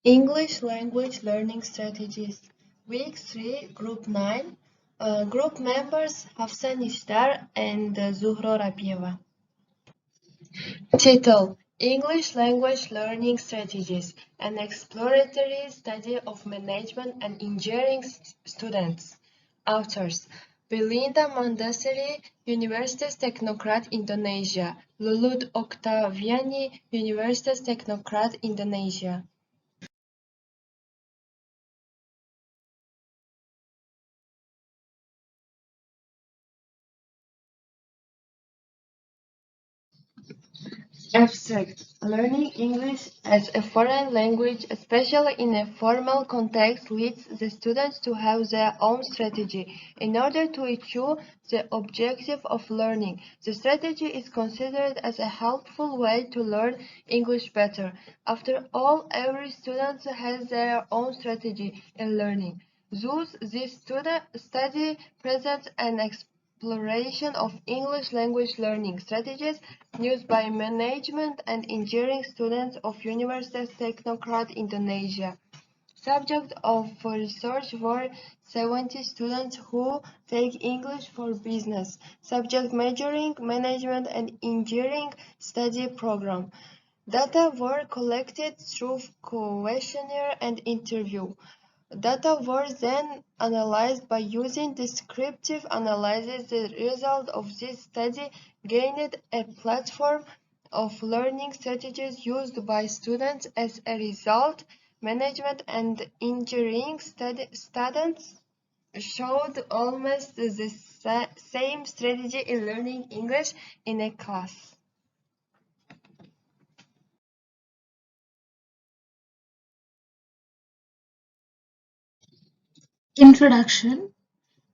English language learning strategies. Week 3, Group 9. Group members Hafsa, Nisthar, and Zuhro, Rabieva. Title: English language learning strategies: an exploratory study of management and engineering students. Authors: Belinda Mandasari, Universitas Teknokrat Indonesia. Lulut Oktaviani, Universitas Teknokrat Indonesia. Abstract: Learning English as a foreign language, especially in a formal context, leads the students to have their own strategy in order to achieve the objective of learning. The strategy is considered as a helpful way to learn English better. After all, every student has their own strategy in learning. Thus, this study presents an exploration of English language learning strategies used by management and engineering students of Universitas Teknokrat Indonesia. Subject of research were 70 students who take English for business. Subject majoring management and engineering study program. Data were collected through questionnaire and interview. Data were then analyzed by using descriptive analysis. The result of this study gained a platform of learning strategies used by students. As a result, management and engineering students showed almost the same strategy in learning English in a class. Introduction.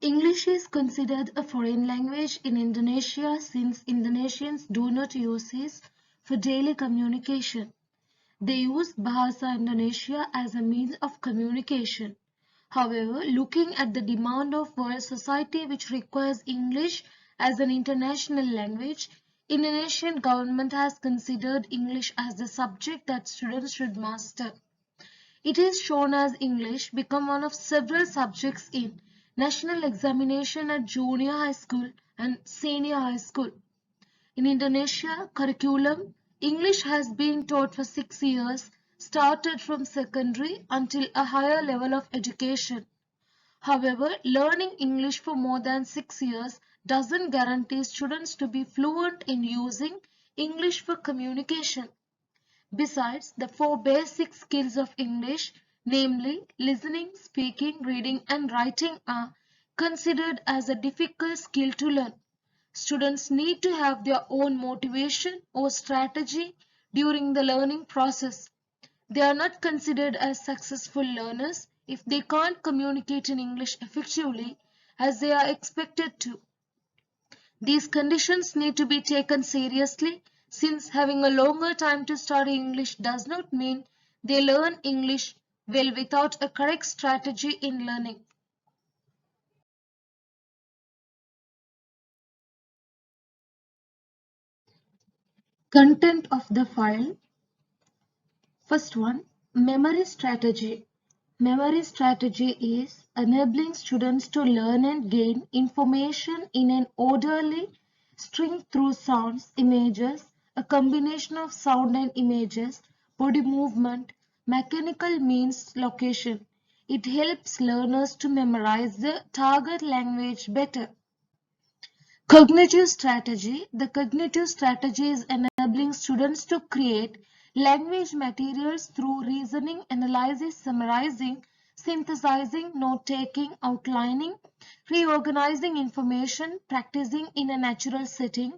English is considered a foreign language in Indonesia since Indonesians do not use it for daily communication. They use Bahasa Indonesia as a means of communication. However, looking at the demand of world society which requires English as an international language, Indonesian government has considered English as the subject that students should master. It is shown as English become one of several subjects in national examination at junior high school and senior high school. In Indonesia, curriculum English has been taught for 6 years, started from secondary until a higher level of education. However, learning English for more than 6 years doesn't guarantee students to be fluent in using English for communication. Besides, the four basic skills of English, namely listening, speaking, reading, and writing, are considered as a difficult skill to learn. Students need to have their own motivation or strategy during the learning process. They are not considered as successful learners if they can't communicate in English effectively as they are expected to. These conditions need to be taken seriously since having a longer time to study English does not mean they learn English well without a correct strategy in learning. Content of the file. First one, memory strategy. Memory strategy is enabling students to learn and gain information in an orderly string through sounds, images, a combination of sound and images, body movement, mechanical means, location. It helps learners to memorize the target language better. Cognitive strategy. The cognitive strategy is enabling students to create language materials through reasoning, analysis, summarizing, synthesizing, note-taking, outlining, reorganizing information, practicing in a natural setting,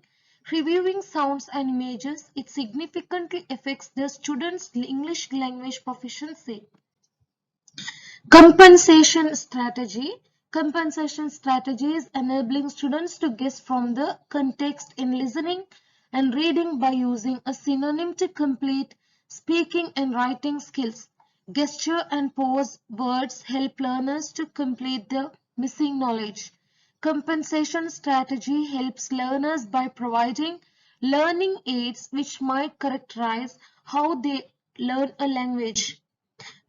reviewing sounds and images. It significantly affects the students' English language proficiency. Compensation strategy. Compensation strategy is enabling students to guess from the context in listening and reading by using a synonym to complete speaking and writing skills. Gesture and pose words help learners to complete the missing knowledge. Compensation strategy helps learners by providing learning aids which might characterize how they learn a language.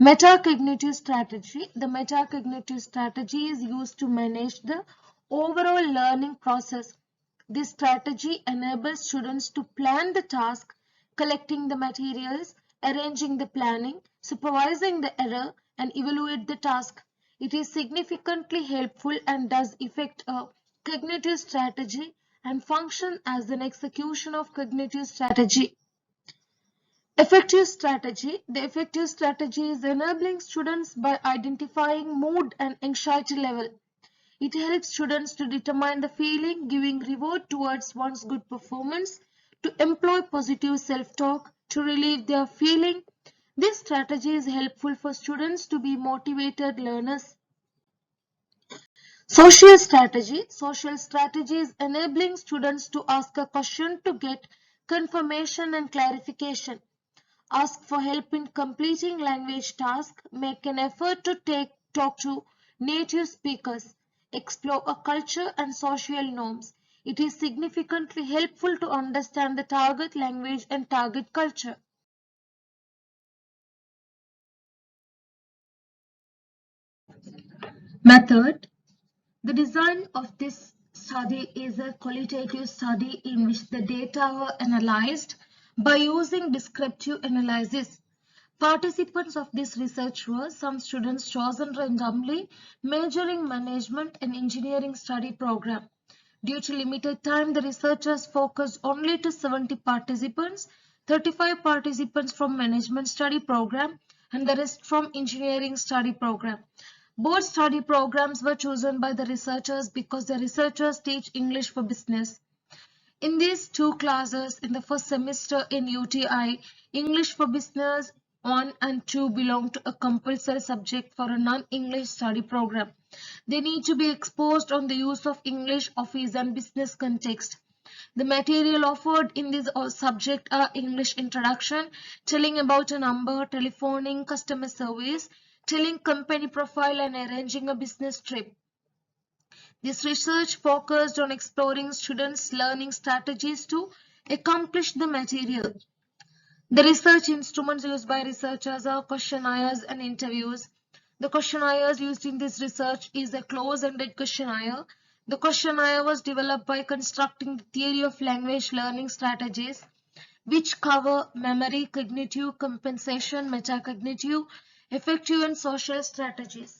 Metacognitive strategy. The metacognitive strategy is used to manage the overall learning process. This strategy enables students to plan the task, collecting the materials, arranging the planning, supervising the error, and evaluate the task. It is significantly helpful and does affect a cognitive strategy and function as an execution of cognitive strategy. Effective strategy. The effective strategy is enabling students by identifying mood and anxiety level. It helps students to determine the feeling, giving reward towards one's good performance, to employ positive self-talk, to relieve their feeling. This strategy is helpful for students to be motivated learners. Social strategy. Social strategy is enabling students to ask a question to get confirmation and clarification. Ask for help in completing language tasks, make an effort to talk to native speakers, explore a culture and social norms. It is significantly helpful to understand the target language and target culture. Method. The design of this study is a qualitative study in which the data were analyzed by using descriptive analysis. Participants of this research were some students chosen randomly, majoring management and engineering study program. Due to limited time, the researchers focused only to 70 participants, 35 participants from management study program and the rest from engineering study program. Both study programs were chosen by the researchers because the researchers teach English for business. In these two classes in the first semester in UTI, English for Business 1 and 2 belong to a compulsory subject for a non-English study program. They need to be exposed on the use of English, office and business context. The material offered in this subject are English introduction, telling about a number, telephoning, customer service, telling company profile and arranging a business trip. This research focused on exploring students' learning strategies to accomplish the material. The research instruments used by researchers are questionnaires and interviews. The questionnaires used in this research is a close-ended questionnaire. The questionnaire was developed by constructing the theory of language learning strategies, which cover memory, cognitive, compensation, metacognitive, affective, and social strategies.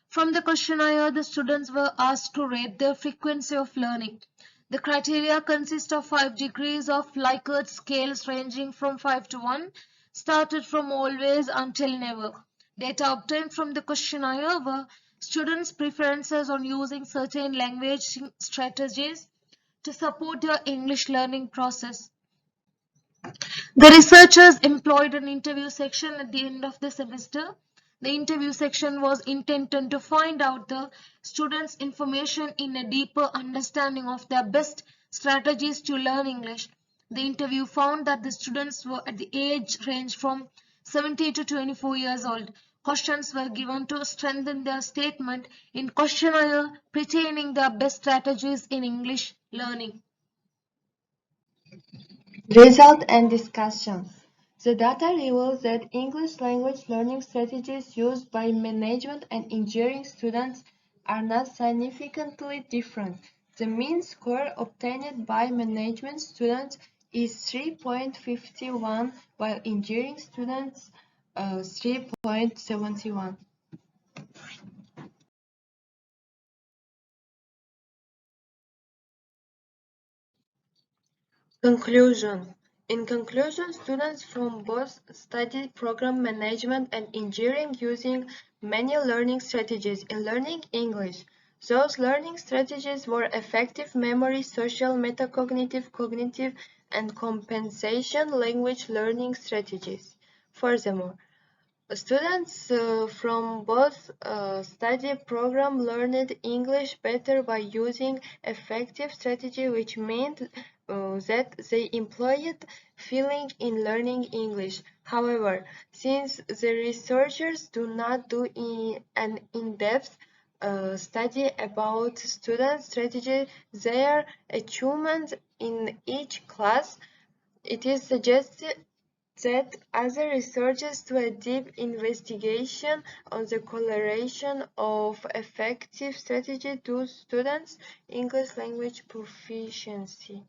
From the questionnaire, the students were asked to rate their frequency of learning. The criteria consist of 5 degrees of Likert scales ranging from 5 to 1, started from always until never. Data obtained from the questionnaire were students' preferences on using certain language strategies to support their English learning process. The researchers employed an interview section at the end of the semester. The interview section was intended to find out the students' information in a deeper understanding of their best strategies to learn English. The interview found that the students were at the age range from 17 to 24 years old. Questions were given to strengthen their statement in questionnaire pertaining their best strategies in English learning. Result and discussion. The data reveals that English language learning strategies used by management and engineering students are not significantly different. The mean score obtained by management students is 3.51, while engineering students 3.71. Conclusion. In conclusion, students from both study program management and engineering using many learning strategies in learning English. Those learning strategies were effective memory, social, metacognitive, cognitive, and compensation language learning strategies. Furthermore, students from both study program learned English better by using effective strategy, which meant that they employed feeling in learning English. However, since the researchers do not do an in-depth study about student strategy, their achievements in each class, it is suggested that other researchers do a deep investigation on the correlation of effective strategy to students' English language proficiency.